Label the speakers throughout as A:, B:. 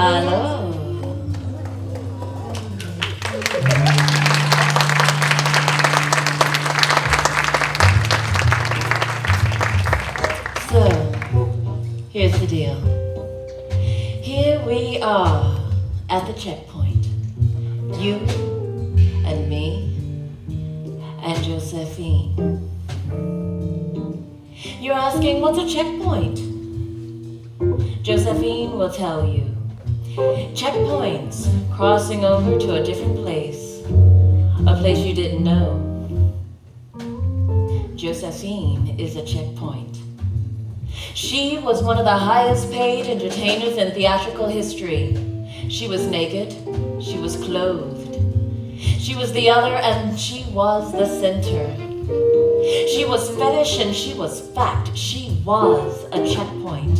A: Hello. So, here's the deal. Here we are at the checkpoint. You and me and Josephine. You're asking, what's a checkpoint? Josephine will tell you. Checkpoints, crossing over to a different place. A place you didn't know. Josephine is a checkpoint. She was one of the highest paid entertainers in theatrical history. She was naked, she was clothed. She was the other and she was the center. She was fetish and she was fact. She was a checkpoint.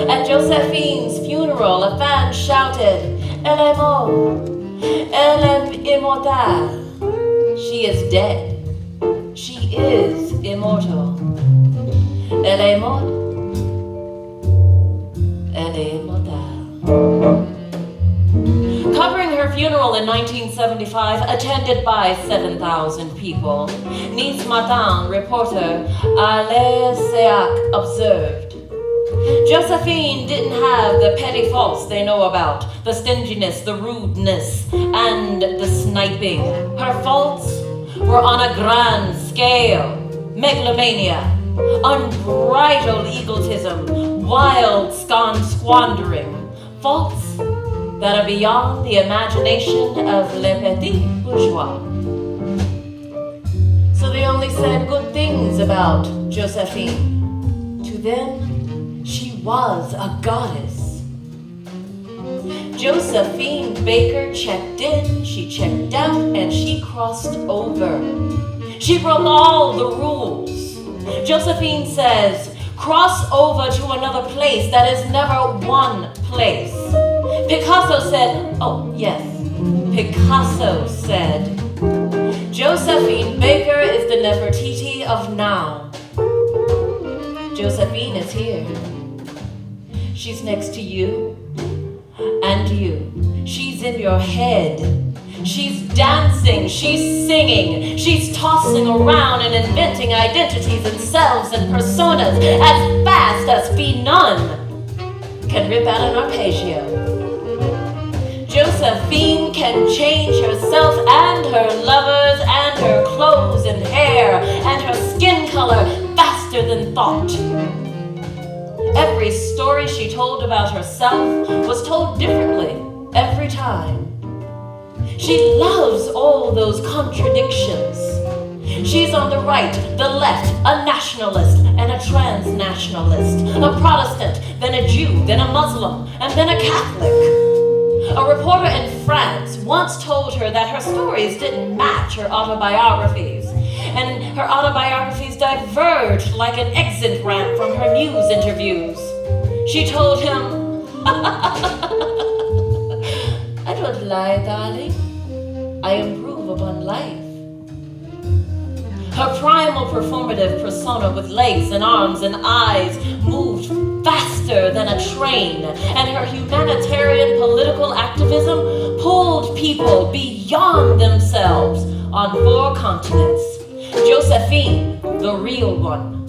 A: At Josephine's funeral, a fan shouted, "Elle est morte, elle est immortelle." She is dead. She is immortal. Elle est morte, elle est immortelle. Covering her funeral in 1975, attended by 7,000 people, Nice Matin reporter Alain Seac observed, Josephine didn't have the petty faults they know about, the stinginess, the rudeness, and the sniping. Her faults were on a grand scale. Megalomania, unbridled egotism, wild squandering. Faults that are beyond the imagination of les petits bourgeois. So they only said good things about Josephine. To them, she was a goddess. Josephine Baker checked in, she checked out, and she crossed over. She broke all the rules. Josephine says, cross over to another place that is never one place. Picasso said, oh yes, Picasso said, Josephine Baker is the Nefertiti of now. Josephine is here. She's next to you and you. She's in your head. She's dancing, she's singing, she's tossing around and inventing identities and selves and personas as fast as Finon can rip out an arpeggio. Josephine can change herself and her lovers and her clothes and hair and her skin color faster than thought. Every story she told about herself was told differently every time. She loves all those contradictions. She's on the right, the left, a nationalist and a transnationalist, a Protestant, then a Jew, then a Muslim, and then a Catholic. A reporter in France once told her that her stories didn't match her autobiographies, and her autobiographies diverged like an exit ramp from her news interviews. She told him, I don't lie, darling. I improve upon life. Her primal performative persona with legs and arms and eyes moved faster than a train, and her humanitarian political activism pulled people beyond themselves on 4 continents. Josephine, the real one,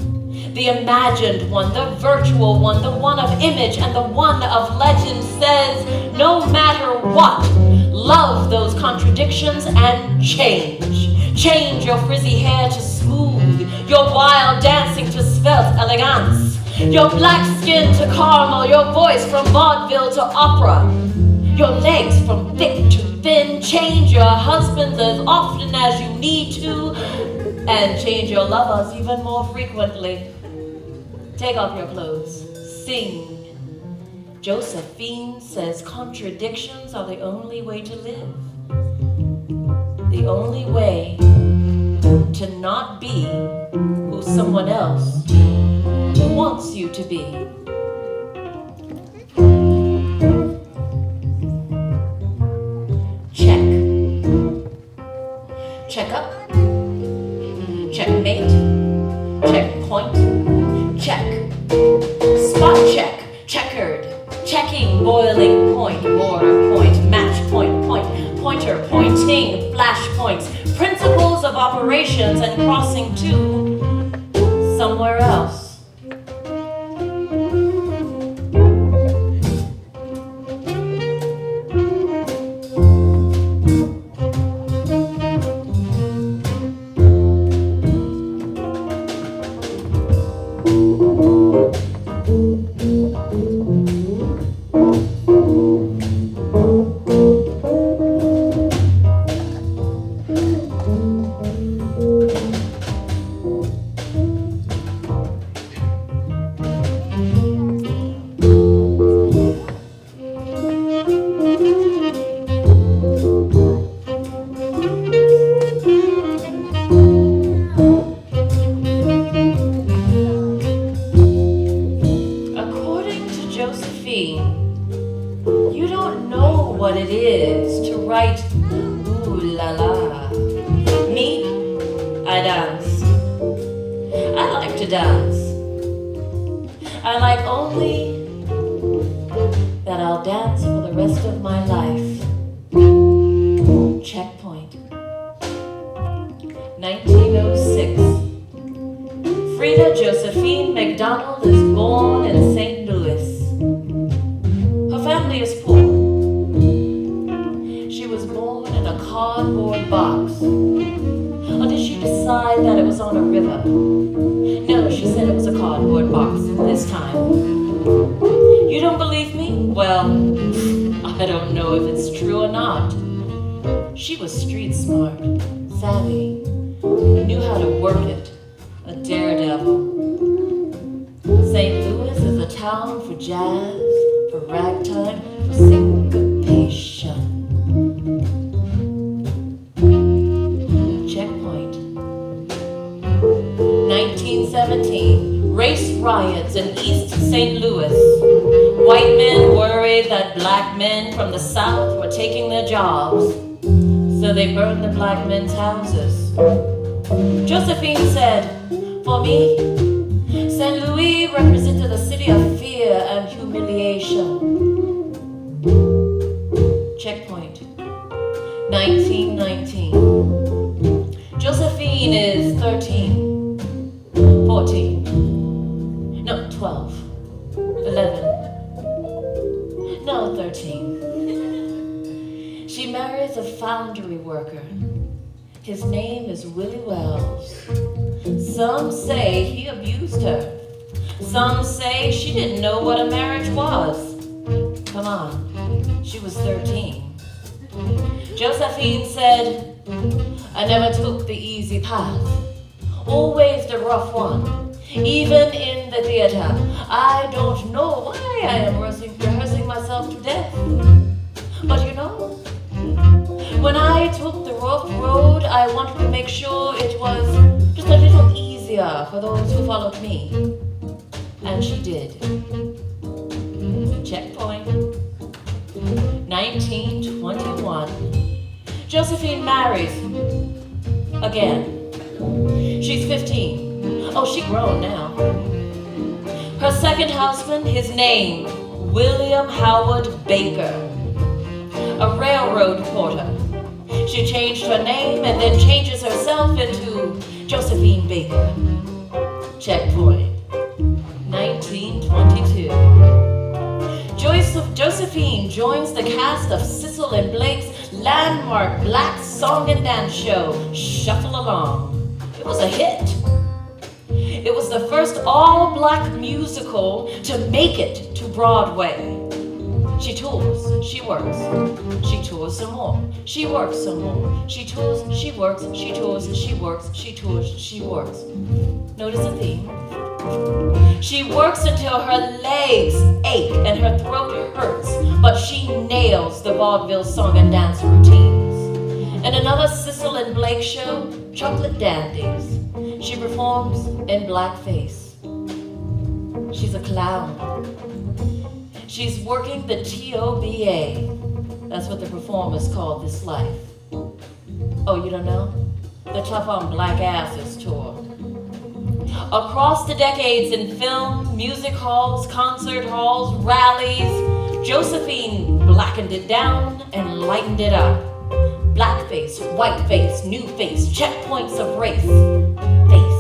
A: the imagined one, the virtual one, the one of image and the one of legend, says, no matter what, love those contradictions and change. Change your frizzy hair to smooth, your wild dancing to svelte elegance, your black skin to caramel, your voice from vaudeville to opera, your legs from thick to thin. Change your husbands as often as you need to, and change your lovers even more frequently. Take off your clothes, sing. Josephine says contradictions are the only way to live. The only way to not be who someone else wants you to be. Check. Check up. Checkmate. Checkpoint. Check. Spot check. Checkered. Checking, boiling. point, border point, match point, pointer, pointing, flash points, principles of operations and crossing to somewhere else. You don't know what it is to write ooh la la. Me, I dance. I like to dance. I like only that I'll dance for the rest of my life. Checkpoint. 1906. Frida Josephine McDonald is born in St. Louis. Her family is poor. She was born in a cardboard box. Or did she decide that it was on a river? No, she said it was a cardboard box this time. You don't believe me? Well, I don't know if it's true or not. She was street smart, savvy, knew how to work it, a daredevil. St. Louis is a town for jazz, for ragtime, for syncopation. Checkpoint. 1917, race riots in East St. Louis. White men worried that black men from the South were taking their jobs, so they burned the black men's houses. Josephine said, for me, St. Louis represented a city of fear and humiliation. Checkpoint. 1919. Josephine is 13, 14, no, 12, 11, no, 13. She marries a foundry worker. His name is Willie Wells. Some say he abused her. Some say she didn't know what a marriage was. Come on, she was 13. Josephine said, I never took the easy path, always the rough one. Even in the theater, I don't know why I am rehearsing myself to death. But you know, when I took the rough road, I wanted to make sure it was just a little easier for those who followed me. And she did. Checkpoint. 1921. Josephine marries. Again. She's 15. Oh, she's grown now. Her second husband, his name, William Howard Baker. A railroad porter. She changed her name and then changes herself into Josephine Baker. Checkpoint. 1922. Josephine joins the cast of Cecil and Blake's landmark black song and dance show, Shuffle Along. It was a hit. It was the first all-black musical to make it to Broadway. She tours, she works, she tours some more, she works some more, she tours, she works, she tours, she works, she tours, she works. Notice the theme. She works until her legs ache and her throat hurts, but she nails the vaudeville song and dance routines. In another Cecil and Blake show, Chocolate Dandies, she performs in blackface. She's a clown. She's working the TOBA. That's what the performers call this life. Oh, you don't know? The Tough on Black Asses tour. Across the decades in film, music halls, concert halls, rallies, Josephine blackened it down and lightened it up. Blackface, whiteface, new face, checkpoints of race. Face.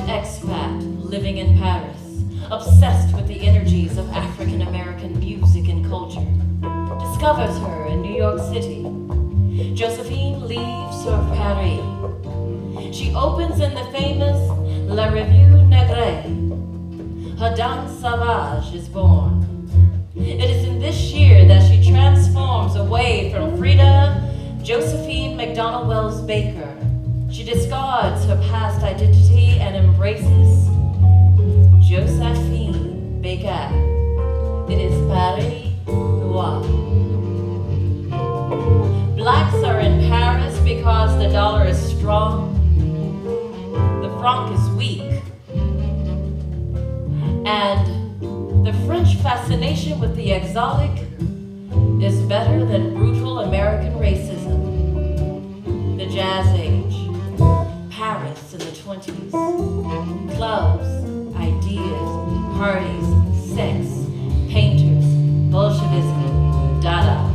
A: expat living in Paris, obsessed with the energies of African American music and culture, discovers her in New York City. Josephine leaves for Paris. She opens in the famous La Revue Negre. Her danse sauvage is born. It is in this year that she transforms away from Frida Josephine McDonald Wells Baker. She discards her past identity and embraces Josephine Baker. It is Paris Noir. Blacks are in Paris because the dollar is strong, the franc is weak, and the French fascination with the exotic is better than brutal American racism. The Jazz Age, Paris in the 20s, clubs, ideas, parties, sex, painters, Bolshevism, Dada,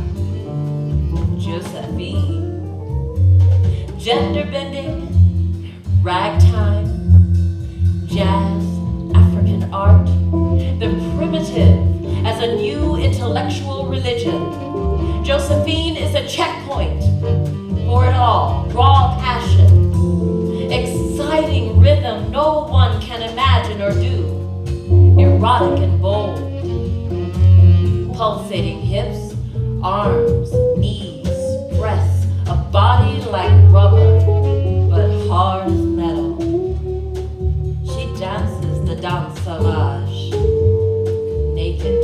A: Josephine. Gender bending, ragtime, jazz, African art, the primitive as a new intellectual religion. Josephine is a checkpoint for it all. Raw passion, exciting rhythm no one can imagine or do, erotic and bold, pulsating hips, arms, knees, breasts, a body like rubber, but hard as metal. She dances the danse sauvage, naked.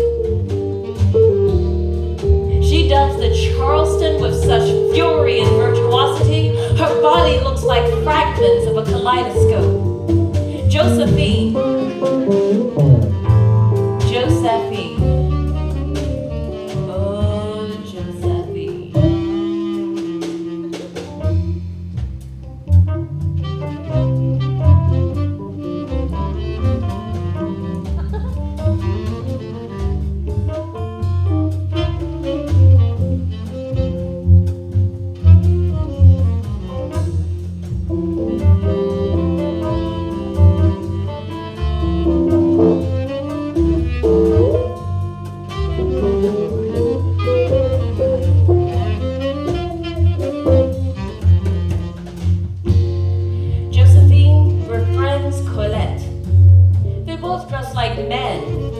A: She does the Charleston with such fury and virtuosity, her body looks like fragments of a kaleidoscope. Josephine. Josephine. Oh, Josephine.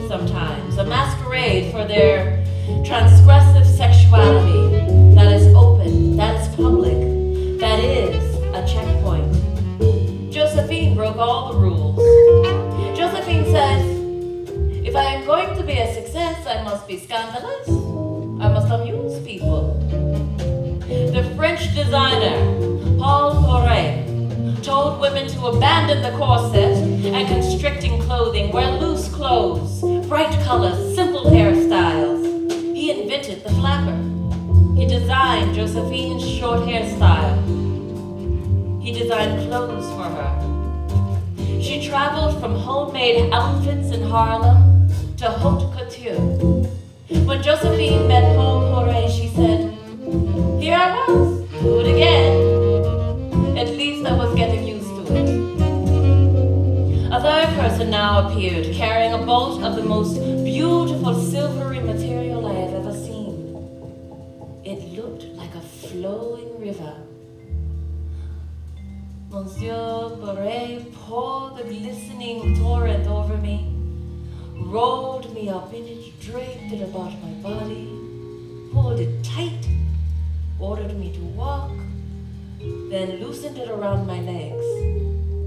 A: Sometimes, a masquerade for their transgressive sexuality that is open, that is public, that is a checkpoint. Josephine broke all the rules. Josephine says, if I am going to be a success, I must be scandalous. I must amuse people. The French designer, Paul Poiret, told women to abandon the corset and constricting clothing, wear loose clothes, bright colors, simple hairstyles. He invented the flapper. He designed Josephine's short hairstyle. He designed clothes for her. She traveled from homemade outfits in Harlem to haute couture. When Josephine met Paul Poiret, she said, here I was, do it again. At least I was getting used to it. A third person now appeared, carrying a bolt of the most beautiful silvery material I have ever seen. It looked like a flowing river. Monsieur Poiret poured the glistening torrent over me, rolled me up in it, draped it about my body, pulled it tight, ordered me to walk, then loosened it around my legs.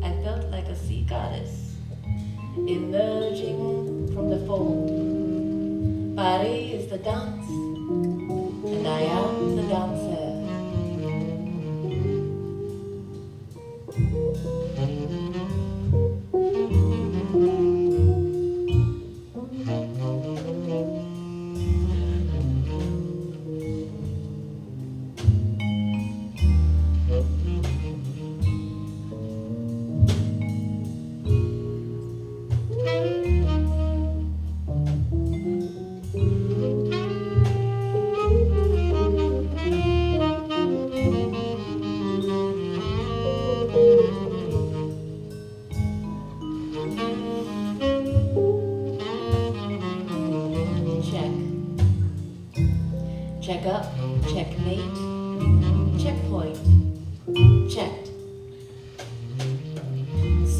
A: I felt like a sea goddess, emerging from the fold. Paris is the dance, and I am the dancer.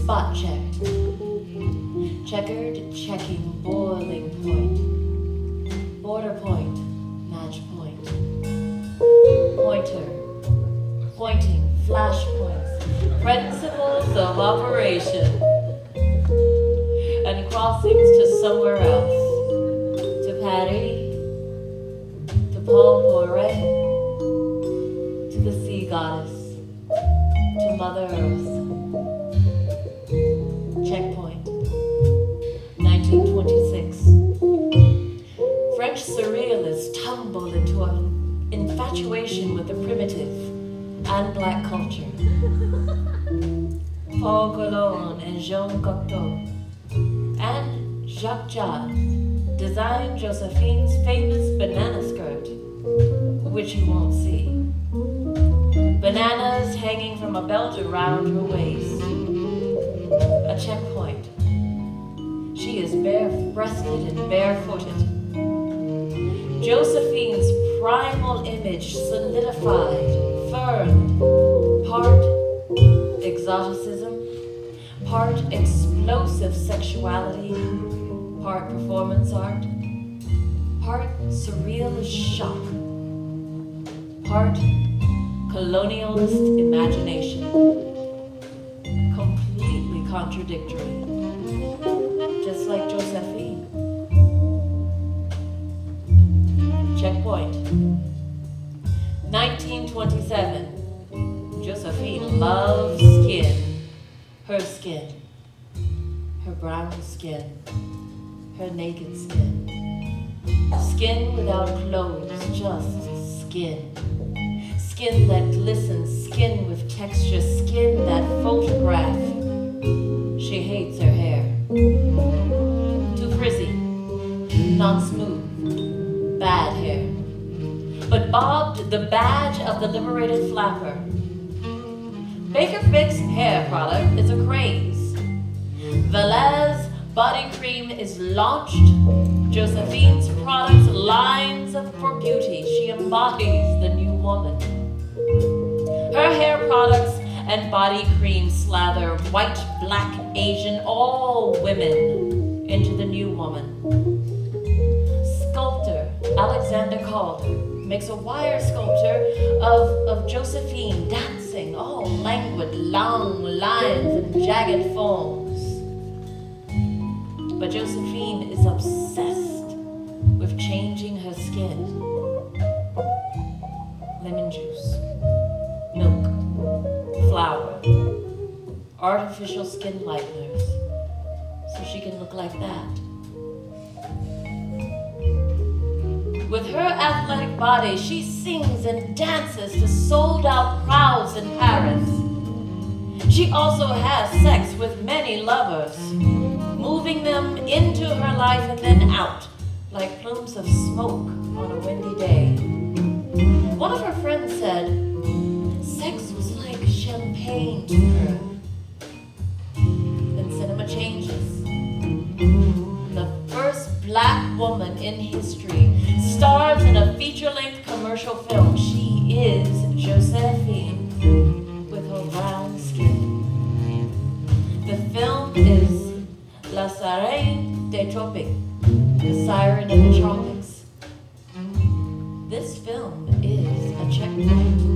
A: spot checked. Checkered, checking, boiling point. Border point, match point. Pointer, pointing, flash points. Principles of operation. And crossings to somewhere else. To Paris, to Paul Poiret, to the sea goddess, to Mother Earth. Checkpoint, 1926. French surrealists tumble into an infatuation with the primitive and black culture. Paul Cologne and Jean Cocteau and Jacques Jazz designed Josephine's famous banana skirt, which you won't see. Bananas hanging from a belt around her waist. A checkpoint. She is bare-breasted and barefooted. Josephine's primal image solidified, firm, part exoticism, part explosive sexuality, part performance art, part surrealist shock, part colonialist imagination. Completely contradictory, just like Josephine. Checkpoint. 1927. Josephine loves skin. Her skin. Her brown skin. Her naked skin. Skin without clothes, just skin. Skin that glistens, skin with texture, skin that photograph. She hates her hair. Too frizzy, non-smooth, bad hair. But bobbed, the badge of the liberated flapper. Baker Fix hair product is a craze. Velez body cream is launched. Josephine's products lines for beauty. She embodies the new woman. Her hair products and body cream slather white, black, Asian, all women into the new woman. Sculptor Alexander Calder makes a wire sculpture of Josephine dancing, all languid, long lines and jagged foams. But Josephine is obsessed with changing her skin. Lemon juice, milk, flour, artificial skin lighteners, so she can look like that. With her athletic body, she sings and dances to sold-out crowds in Paris. She also has sex with many lovers, moving them into her life and then out, like plumes of smoke on a windy day. One of her friends said, sex was like champagne to her. Then cinema changes. The first black woman in history stars in a feature-length commercial film. She is Josephine with her brown skin. The film is La Siren of The Tropics, the Siren of the Tropics. This film is a checkpoint.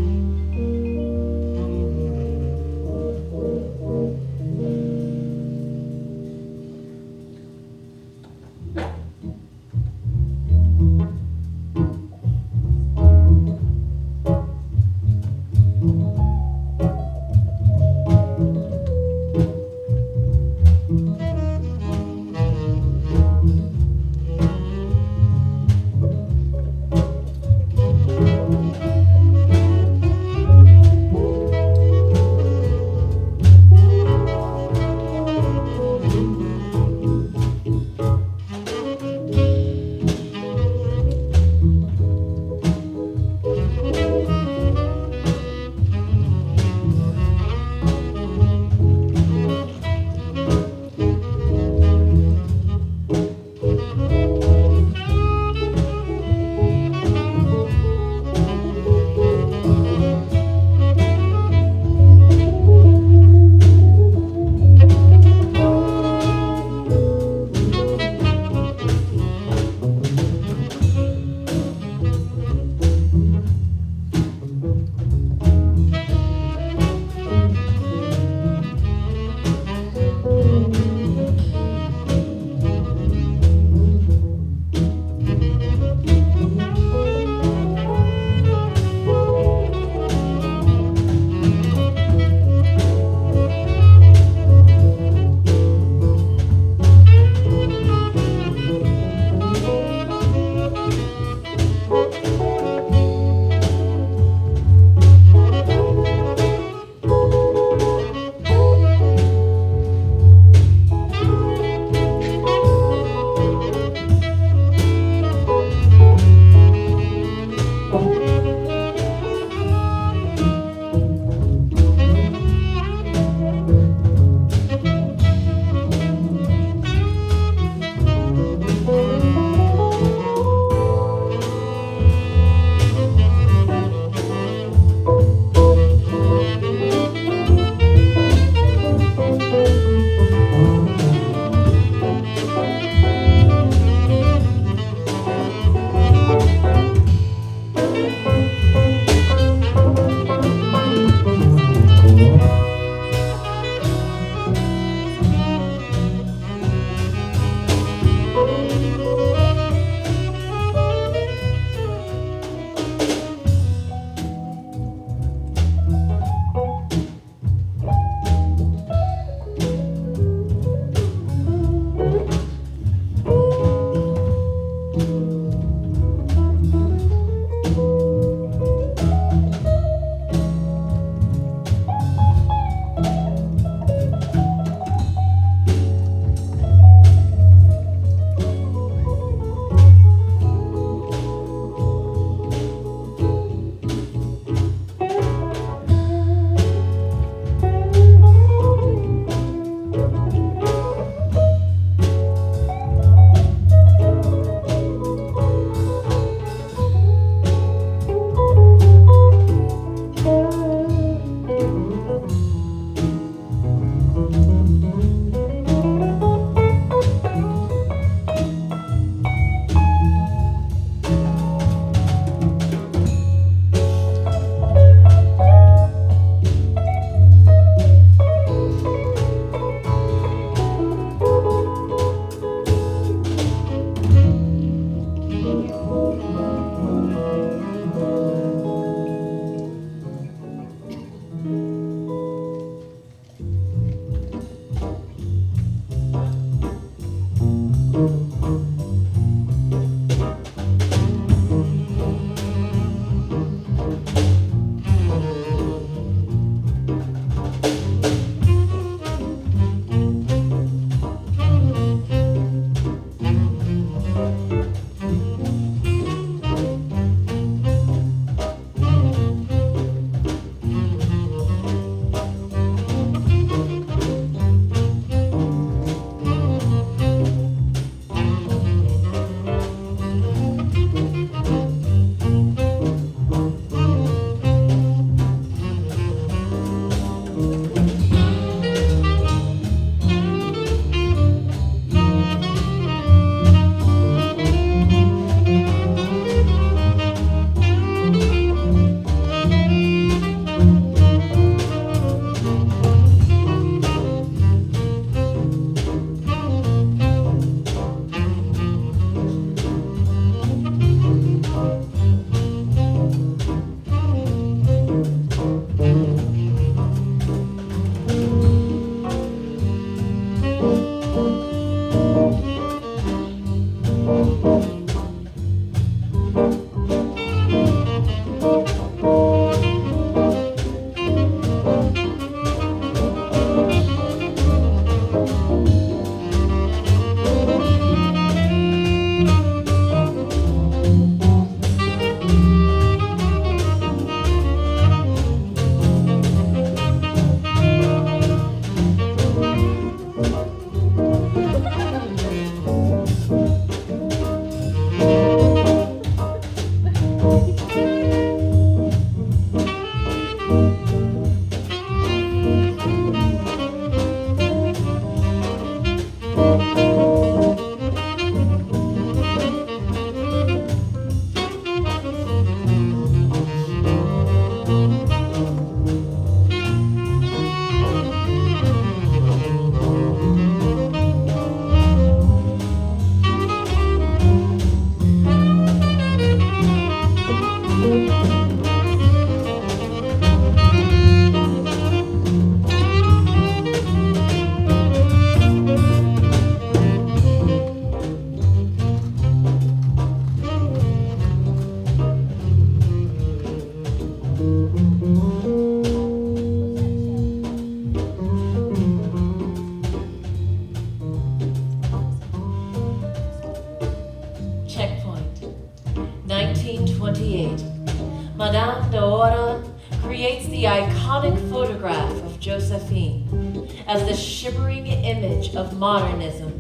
A: 1938, Madame de Ora creates the iconic photograph of Josephine as the shimmering image of modernism,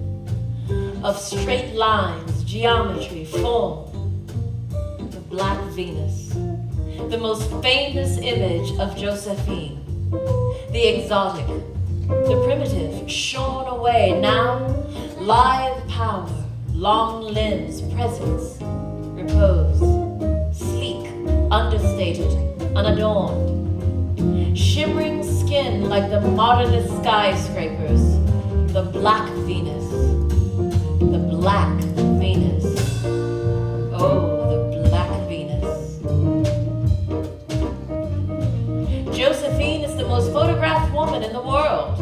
A: of straight lines, geometry, form. The Black Venus, the most famous image of Josephine, the exotic, the primitive, shorn away, now lithe power, long limbs, presence, repose, sleek, understated, unadorned, shimmering skin like the modernist skyscrapers, the Black Venus, the Black Venus, oh, the Black Venus. Josephine is the most photographed woman in the world.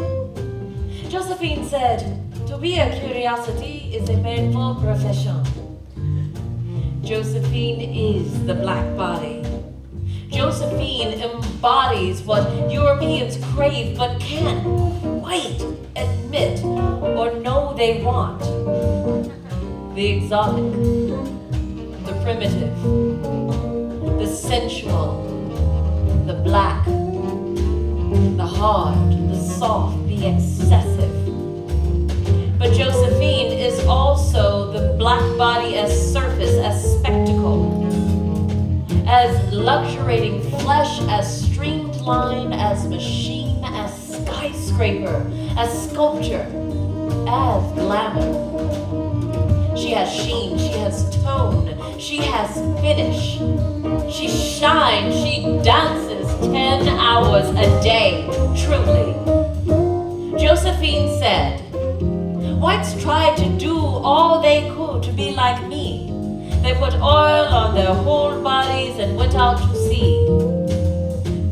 A: Josephine said, "To be a curiosity is a painful profession." Josephine is the black body. Josephine embodies what Europeans crave but can't quite admit or know they want. The exotic, the primitive, the sensual, the black, the hard, the soft, the excessive. But Josephine is also the black body as surface, as spectacle, as luxuriating flesh, as streamlined, as machine, as skyscraper, as sculpture, as glamour. She has sheen, she has tone, she has finish. She shines, she dances 10 hours a day, truly. Josephine said, "Whites tried to do all they could to be like me. They put oil on their whole bodies and went out to sea.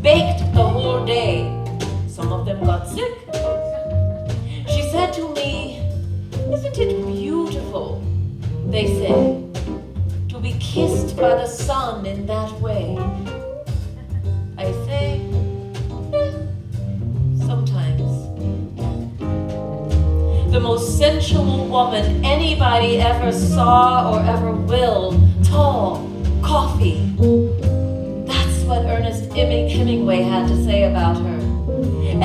A: Baked the whole day. Some of them got sick." She said to me, "Isn't it beautiful," they say, "to be kissed by the sun in that way?" I say, sometimes. The most sensual woman anybody ever saw or ever will. Tall, coffee. That's what Ernest Hemingway had to say about her.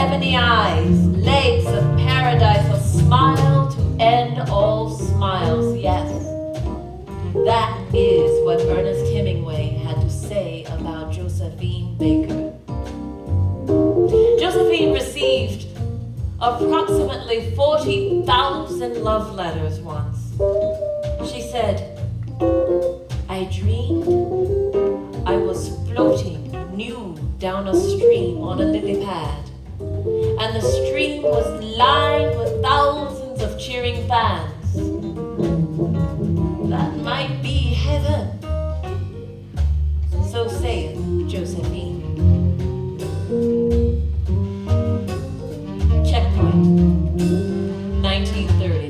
A: Ebony eyes, legs of paradise, a smile to end all smiles. Yes, that is what Ernest Hemingway had to say about Josephine Baker. Josephine received approximately 40,000 love letters once. She said, "I dreamed I was floating nude down a stream on a lily pad, and the stream was lined with thousands of cheering fans. That might be heaven." So saith Josephine. Checkpoint, 1930.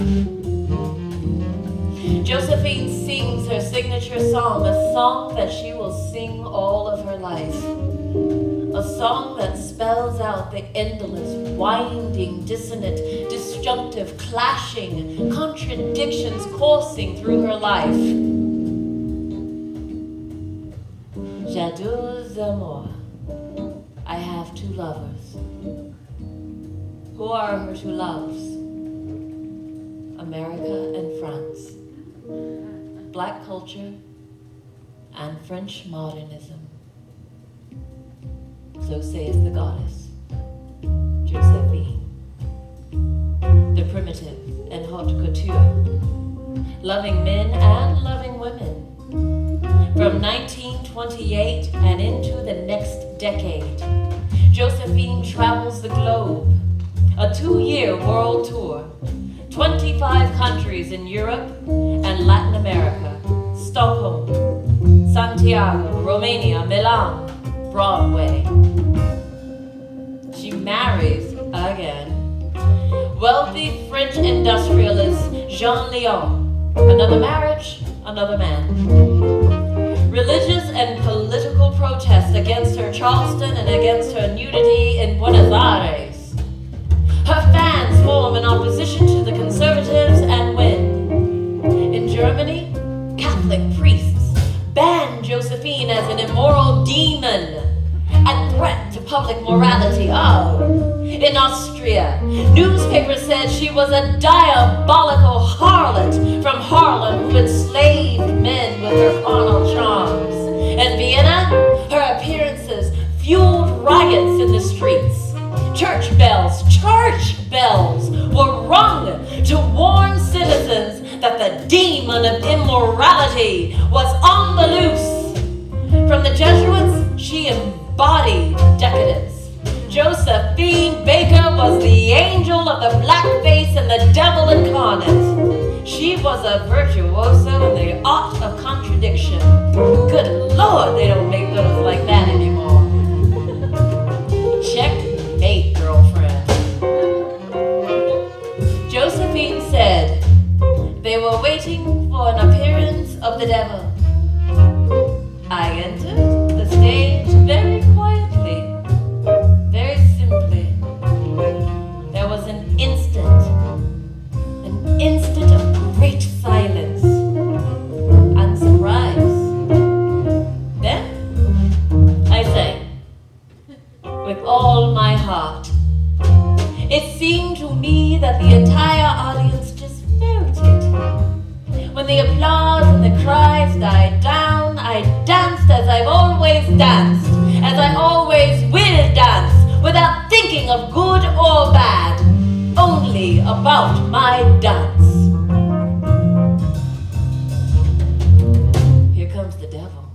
A: Josephine sings her signature song, a song that she will sing all of her life. A song that spells out the endless, winding, dissonant, disjunctive, clashing, contradictions coursing through her life. J'ai deux amours. I have two lovers. Who are her two loves? America and France. Black culture and French modernism. So says the goddess, Josephine. The primitive and haute couture. Loving men and loving women. From 1928 and into the next decade, Josephine travels the globe. A 2-year world tour, 25 countries in Europe and Latin America, Stockholm, Santiago, Romania, Milan, Broadway. She marries again. Wealthy French industrialist Jean Leon. Another marriage, another man. Religious and political protest against her Charleston and against her nudity in Buenos Aires. Her fans form an opposition to the conservatives and win. In Germany, Catholic priests ban Josephine Austria. Newspapers said she was a diabolical harlot from Harlem who enslaved men with her carnal charms. In Vienna, her appearances fueled riots in the streets. Church bells were rung to warn citizens that the demon of immorality was on the loose. From the Jesuits, she embodied decadence. Josephine Baker was the angel of the blackface and the devil incarnate. She was a virtuoso in the art of contradiction. Good Lord, they don't make those like that anymore. Checkmate, girlfriend. Josephine said they were waiting for an appearance of the devil. I entered the stage very quietly, very simply. There was an instant of great silence and surprise. Then I sang with all my heart. It seemed to me that the entire audience just felt it. When the applause and the cries died down, I danced as I've always danced, as I always will dance, without thinking of good or bad, only about my dance. Here comes the devil.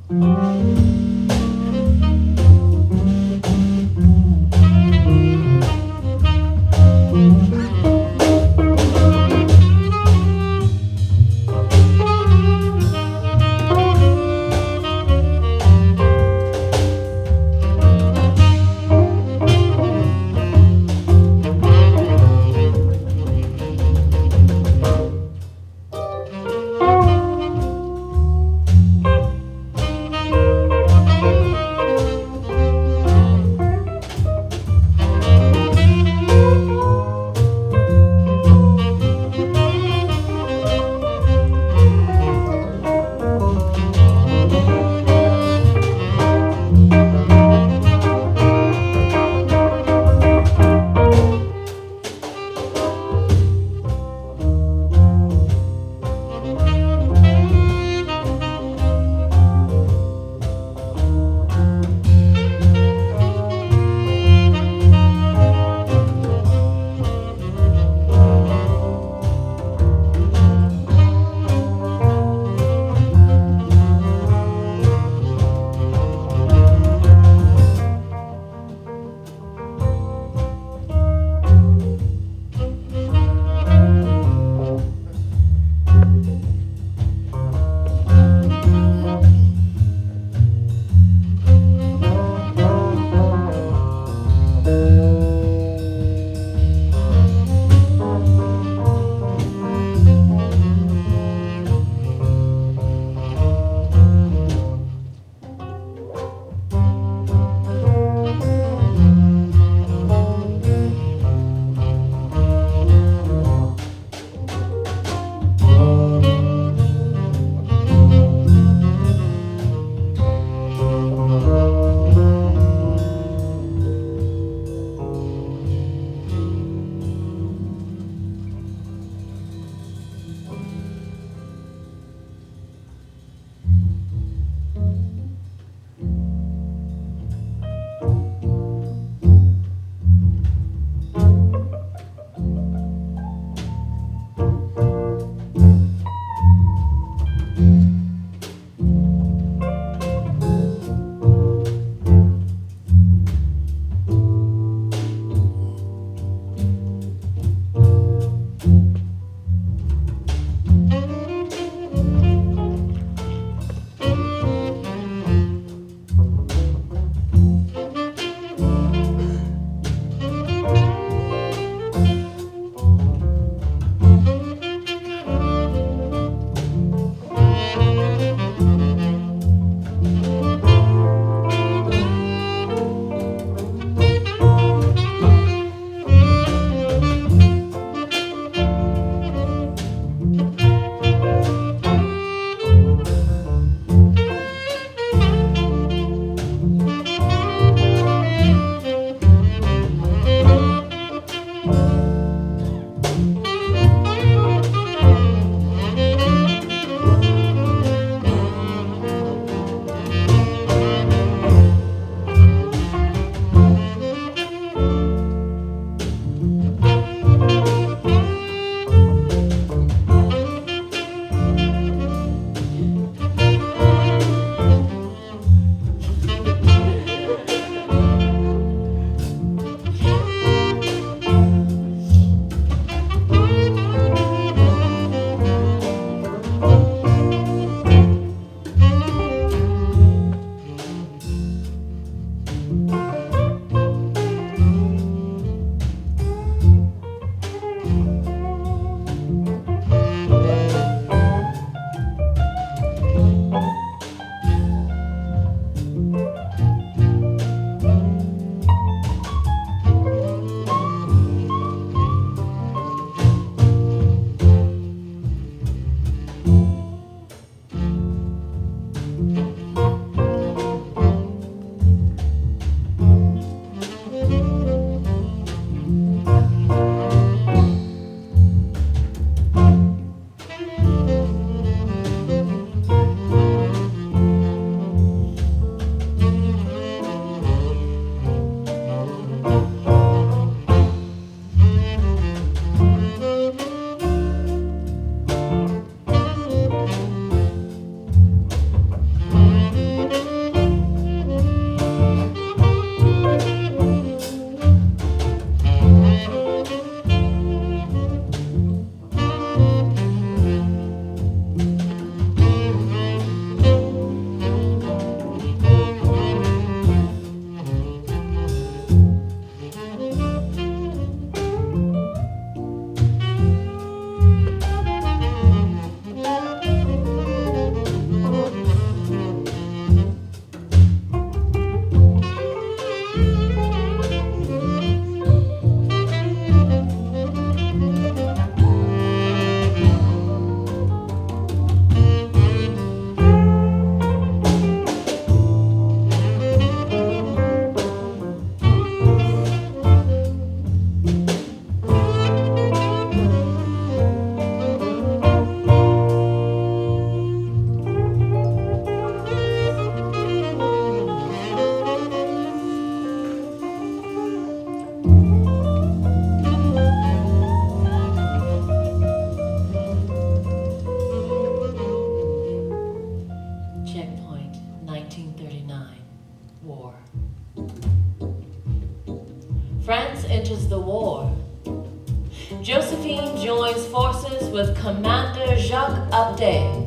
A: Josephine joins forces with Commander Jacques Abde.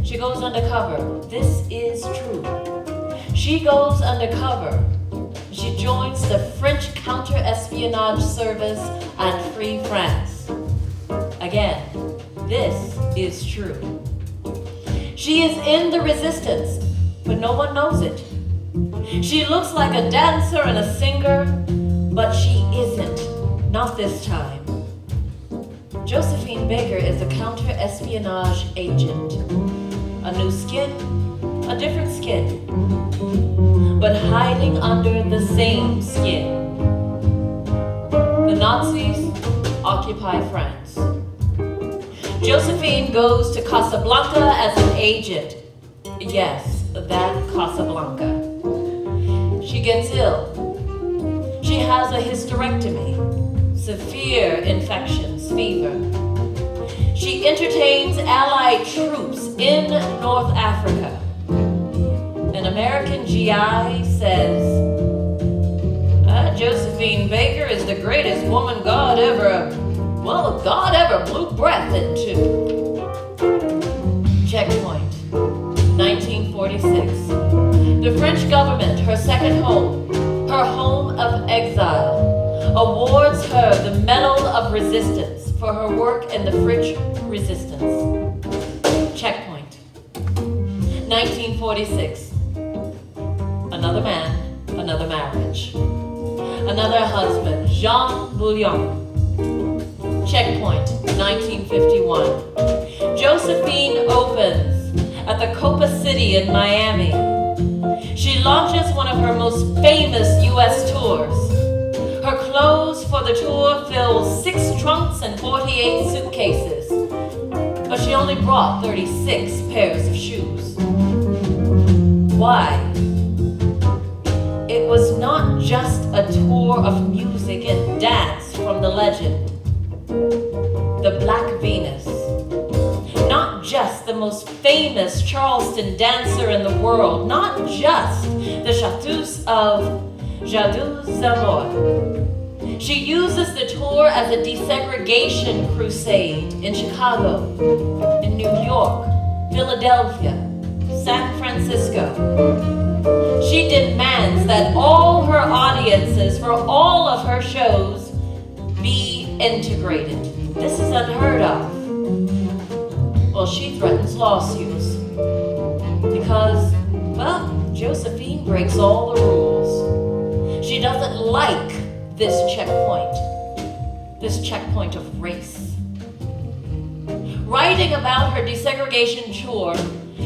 A: She goes undercover. This is true. She goes undercover. She joins the French counter-espionage service and free France. Again, this is true. She is in the resistance, but no one knows it. She looks like a dancer and a singer, but she isn't. Not this time. Josephine Baker is a counter-espionage agent. A new skin, a different skin, but hiding under the same skin. The Nazis occupy France. Josephine goes to Casablanca as an agent. Yes, that Casablanca. She gets ill. She has a hysterectomy, severe infections, fever. She entertains Allied troops in North Africa. An American GI says, Josephine Baker is the greatest woman God ever blew breath into. Checkpoint, 1946. The French government, her second home, her home of exile, awards her the Medal of Resistance for her work in the French resistance. Checkpoint, 1946. Another man, another marriage. Another husband, Jean Bouillon. Checkpoint, 1951. Josephine opens at the Copa City in Miami. She launches one of her most famous U.S. tours. Her clothes for the tour fill 6 trunks and 48 suitcases, but she only brought 36 pairs of shoes. Why? It was not just a tour of music and dance from the legend, the Black Venus. Not just the most famous Charleston dancer in the world, not just the chanteuse of Jadou Zamor. She uses the tour as a desegregation crusade in Chicago, in New York, Philadelphia, San Francisco. She demands that all her audiences for all of her shows be integrated. This is unheard of. Well, she threatens lawsuits because, well, Josephine breaks all the rules. She doesn't like this checkpoint of race. Writing about her desegregation tour,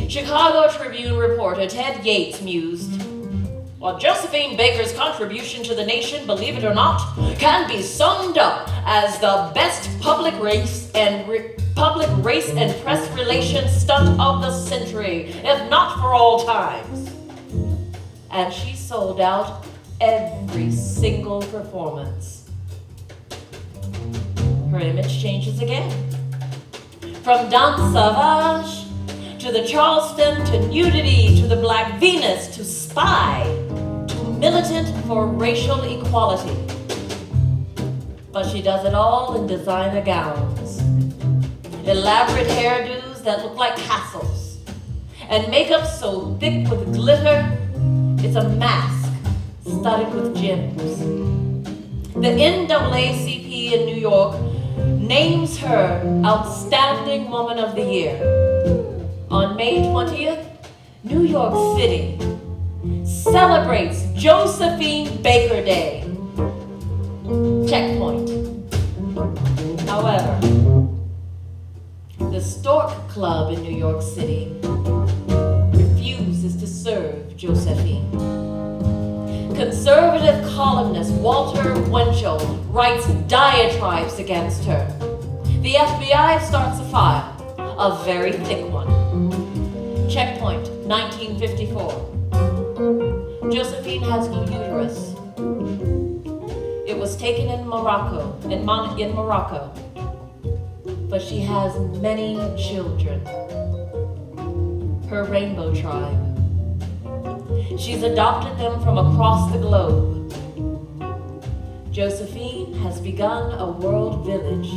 A: Chicago Tribune reporter Ted Yates mused, while Josephine Baker's contribution to the nation, believe it or not, can be summed up as the best public race and press relations stunt of the century, if not for all times. And she sold out every single performance. Her image changes again. From Danse Sauvage to the Charleston, to nudity, to the Black Venus, to spy, to militant for racial equality. But she does it all in designer gowns, elaborate hairdos that look like castles, and makeup so thick with glitter, it's a mask studded with gems. The NAACP in New York names her Outstanding Woman of the Year. On May 20th, New York City celebrates Josephine Baker Day. Checkpoint. However, the Stork Club in New York City refuses to serve Josephine. Conservative columnist Walter Winchell writes diatribes against her. The FBI starts a file, a very thick one. Checkpoint, 1954. Josephine has no uterus. It was taken in Morocco, in Morocco. But she has many children. Her rainbow tribe. She's adopted them from across the globe. Josephine has begun a world village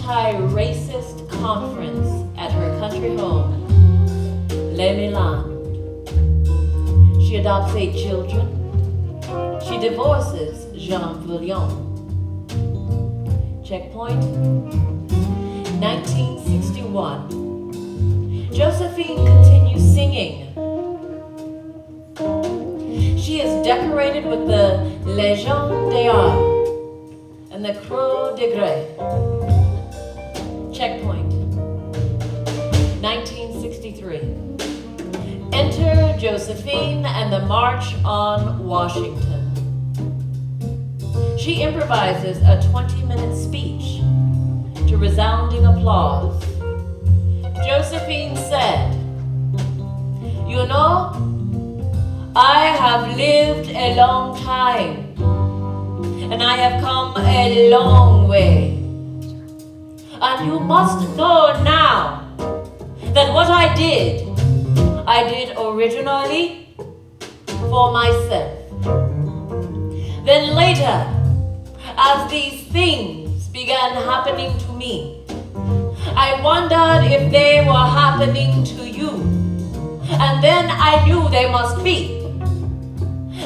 A: anti-racist conference at her country home, Les Milan. She adopts 8 children. She divorces Jean Villion. Checkpoint. 1961. Josephine continues singing. She is decorated with the Légion d'Honneur and the Croix de Grès. Checkpoint. 1963. Enter Josephine and the March on Washington. She improvises a 20-minute speech to resounding applause. Josephine said, "You know, I have lived a long time, and I have come a long way. And you must know now that what I did originally for myself. Then later, as these things began happening to me, I wondered if they were happening to you. And then I knew they must be.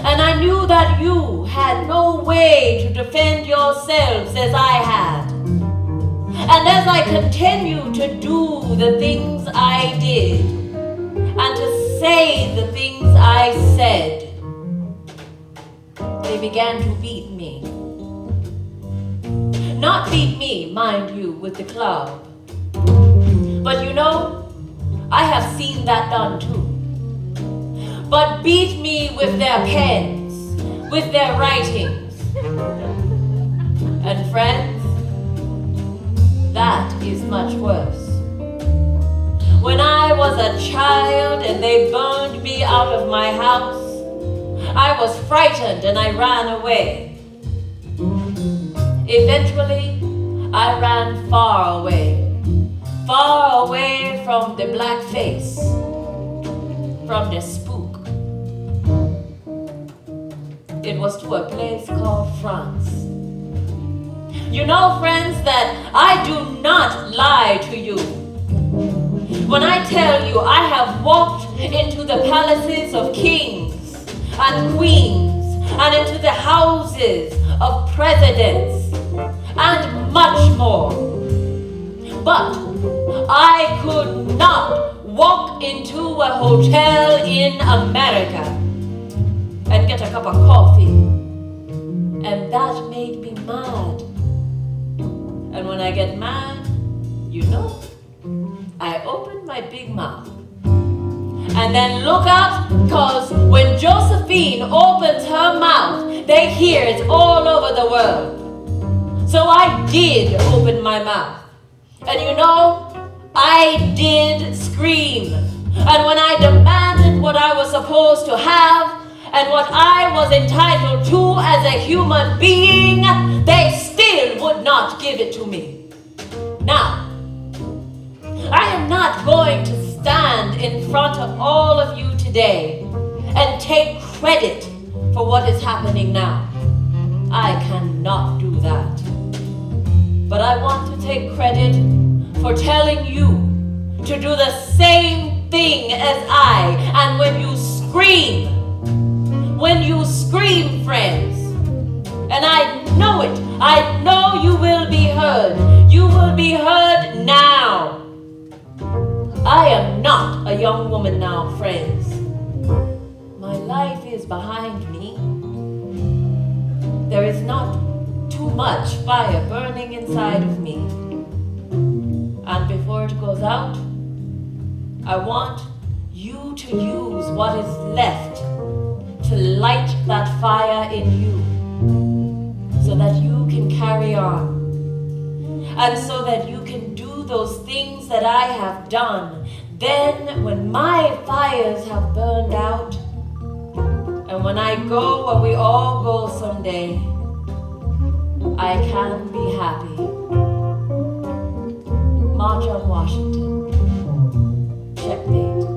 A: And I knew that you had no way to defend yourselves as I had. And as I continued to do the things I did, and to say the things I said, they began to beat me. Not beat me, mind you, with the club. But you know, I have seen that done too. But beat me with their pens, with their writings. And friends, that is much worse. When I was a child and they burned me out of my house, I was frightened and I ran away. Eventually, I ran far away from the black face, from the spook. It was to a place called France. You know, friends, that I do not lie to you when I tell you I have walked into the palaces of kings and queens and into the houses of presidents and much more. But I could not walk into a hotel in America and get a cup of coffee. And that made me mad. And when I get mad, you know, I open my big mouth. And then look out, because when Josephine opens her mouth, they hear it all over the world. So I did open my mouth. And you know, I did scream. And when I demanded what I was supposed to have and what I was entitled to as a human being, they still would not give it to me. Now, I am not going to stand in front of all of you today and take credit for what is happening now. I cannot do that. But I want to take credit for telling you to do the same thing as I. And when you scream, friends, and I know it, I know you will be heard. You will be heard now. I am not a young woman now, friends. My life is behind me. There is not too much fire burning inside of me. And before it goes out, I want you to use what is left to light that fire in you so that you can carry on. And so that you can do those things that I have done. Then when my fires have burned out, and when I go where we all go someday, I can be happy. March on Washington. Checkmate.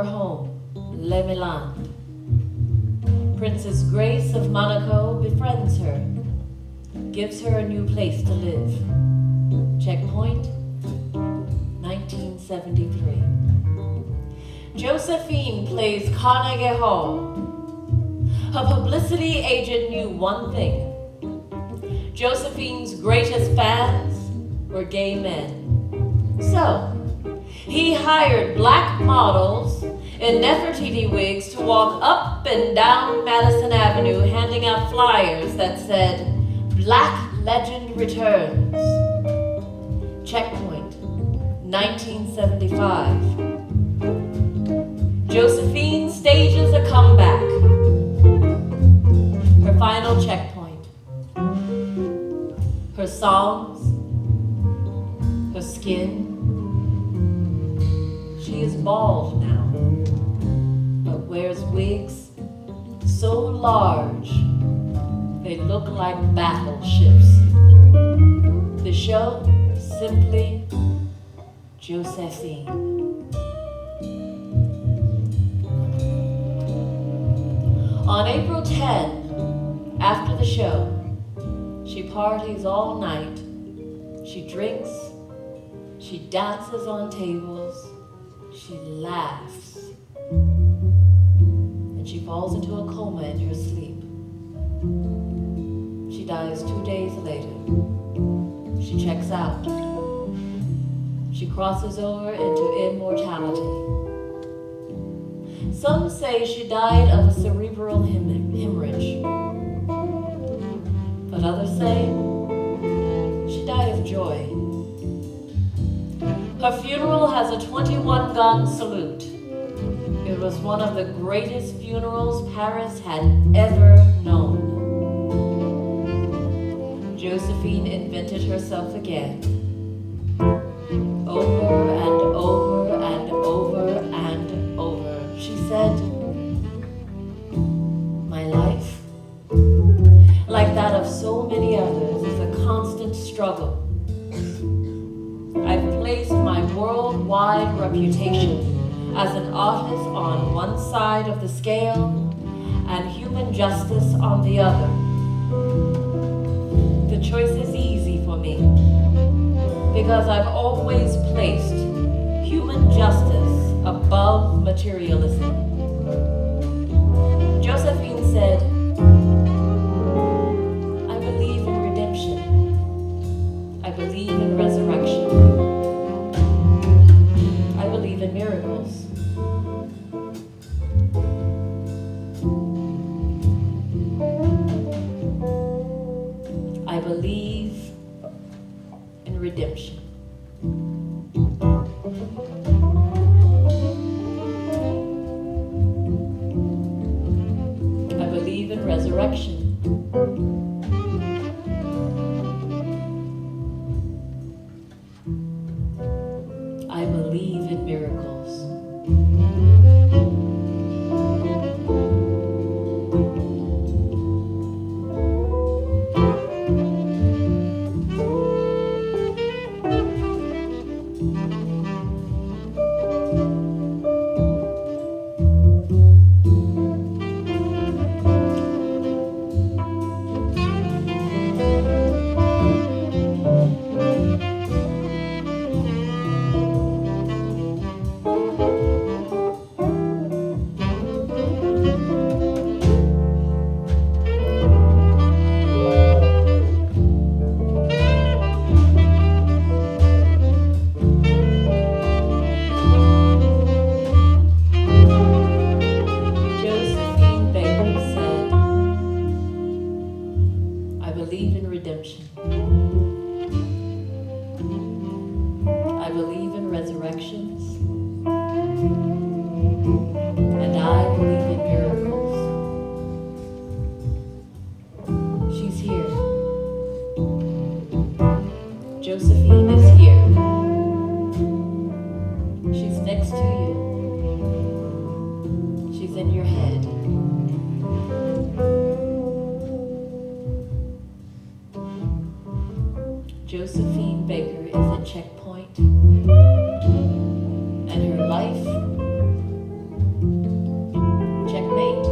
B: her home, Le Milan. Princess Grace of Monaco befriends her, gives her a new place to live. Checkpoint, 1973. Josephine plays Carnegie Hall. Her publicity agent knew one thing. Josephine's greatest fans were gay men. So, he hired black models in Nefertiti wigs to walk up and down Madison Avenue handing out flyers that said, "Black Legend Returns." Checkpoint, 1975. Josephine stages a comeback. Her final checkpoint. Her songs, her skin. She is bald now, but wears wigs so large, they look like battleships. The show, simply Josephine. On April 10, after the show, she parties all night. She drinks, she dances on tables, she laughs, and she falls into a coma in her sleep. She dies 2 days later. She checks out. She crosses over into immortality. Some say she died of a cerebral hemorrhage, but others say she died of joy. Her funeral has a 21-gun salute. It was one of the greatest funerals Paris had ever known. Josephine invented herself again. Over and over and over and over. She said, "My life, like that of so many others, is a constant struggle. I've placed my worldwide reputation as an artist on one side of the scale and human justice on the other. The choice is easy for me because I've always placed human justice above materialism." Josephine said, "I believe in redemption. I believe in resurrection. I believe in miracles. I believe in redemption." I believe in resurrection. I believe in miracles. Josephine Baker is at checkpoint, and her life, checkmate.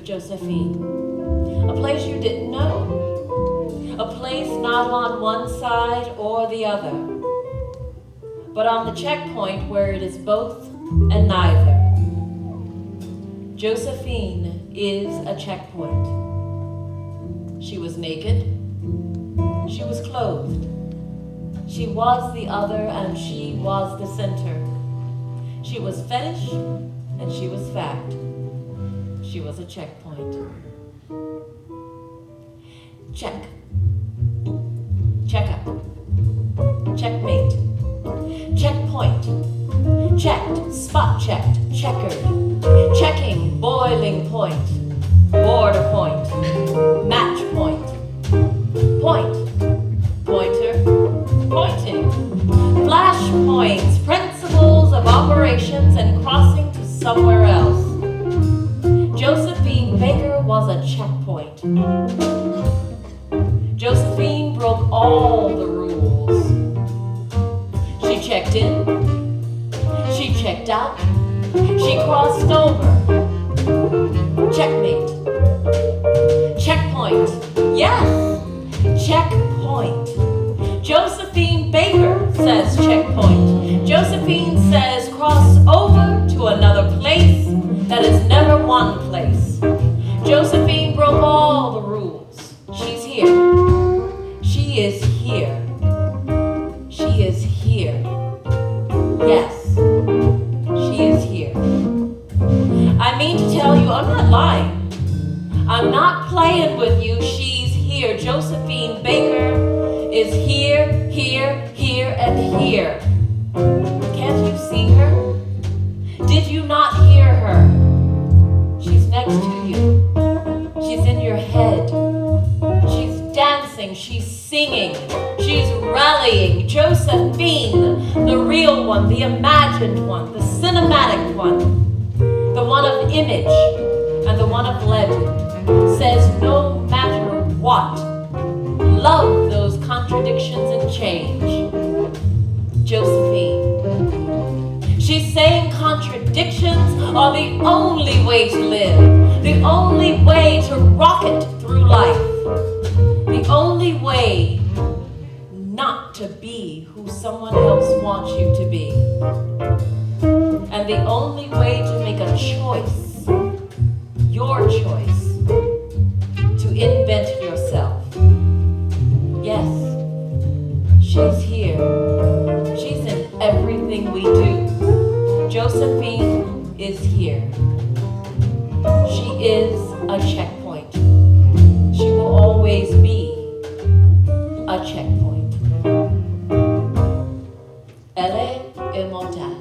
B: Josephine, a place you didn't know, a place not on one side or the other, but on the checkpoint where it is both and neither. Josephine is a checkpoint. She was naked, she was clothed, she was the other and she was the center. She was fetish and she was fact. She was a checkpoint. Check. Checkup. Checkmate. Checkpoint. Checked. Spot checked. Checkered. Checking. Boiling point. Border point. Match point. Point. Pointer. Pointing. Flash points. Principles of operations and crossing to somewhere else. Josephine Baker was a checkpoint. Josephine broke all the rules. She checked in, she checked out, she crossed over. Checkmate. Checkpoint. Yes, checkpoint. Josephine Baker says checkpoint. Josephine says cross over to another place that is never one place. Josephine broke all the rules. She's here. She is here. She is here. Yes, she is here. I mean to tell you, I'm not lying. I'm not playing with you. She's here. Josephine Baker is here, here, here, and here. Can't you see her? Did you not hear her? She's next to you. She's in your head. She's dancing. She's singing. She's rallying. Josephine, the real one, the imagined one, the cinematic one, the one of image and the one of legend, says no matter what, love those contradictions and change. Josephine. She's saying contradictions are the only way to live, the only way to rocket through life, the only way not to be who someone else wants you to be, and the only way to make a choice, your choice, to invent yourself. Yes, she's here. She's in everything we do. Josephine is here. She is a checkpoint. She will always be a checkpoint. Elle est immortelle.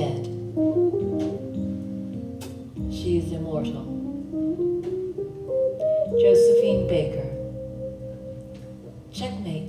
B: dead. She is immortal. Josephine Baker. Checkmate.